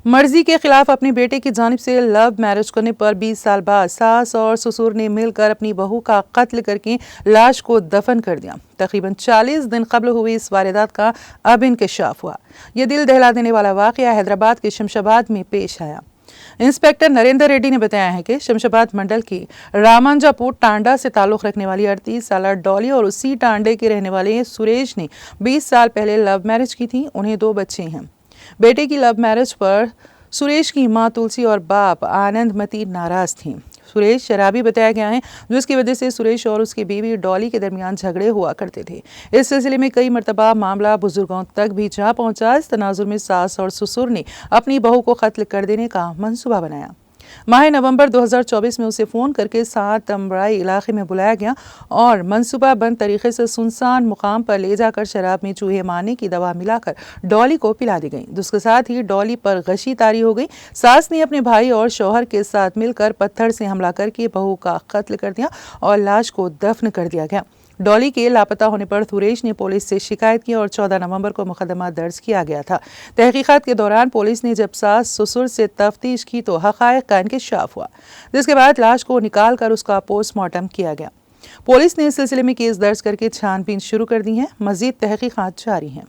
मर्जी के खिलाफ अपने बेटे की जानिब से लव मैरिज करने पर 20 साल बाद सास और ससुर ने मिलकर अपनी बहू का कत्ल करके लाश को दफन कर दिया। तकरीबन 40 दिन कबल हुई इस वारदात का अब इंकशाफ हुआ। यह दिल दहला देने वाला वाकया हैदराबाद के शमशाबाद में पेश आया। इंस्पेक्टर नरेंद्र रेड्डी ने बताया है कि शमशाबाद मंडल की रामांजापुर टांडा से ताल्लुक रखने वाली 38 साल डॉली और उसी टांडे के रहने वाले सुरेश ने 20 साल पहले लव मैरिज की थी। उन्हें 2 बच्चे हैं। बेटे की लव मैरिज पर सुरेश की मां तुलसी और बाप आनंदमती नाराज थी। सुरेश शराबी बताया गया है, जिसकी वजह से सुरेश और उसकी बीवी डॉली के दरमियान झगड़े हुआ करते थे। इस सिलसिले में कई मरतबा मामला बुजुर्गों तक भी जा पहुंचा। इस तनाजुर में सास और ससुर ने अपनी बहू को कत्ल कर देने का मंसूबा बनाया। माह नवंबर 2024 में उसे फ़ोन करके 7 अम्बराई इलाके में बुलाया गया और मंसूबा बंद तरीके से सुनसान मुकाम पर ले जाकर शराब में चूहे मारने की दवा मिलाकर डॉली को पिला दी गई, जिसके साथ ही डॉली पर गशी तारी हो गई। सास ने अपने भाई और शौहर के साथ मिलकर पत्थर से हमला करके बहू का कत्ल कर दिया और लाश को दफन कर दिया गया। डॉली के लापता होने पर सुरेश ने पुलिस से शिकायत की और 14 नवंबर को मुकदमा दर्ज किया गया था। तहकीकात के दौरान पुलिस ने जब सास ससुर से तफ्तीश की तो हक़ाइक़ का इंकशाफ हुआ, जिसके बाद लाश को निकाल कर उसका पोस्टमार्टम किया गया। पुलिस ने इस सिलसिले में केस दर्ज करके छानबीन शुरू कर दी है। मजीद तहकीकात जारी हैं।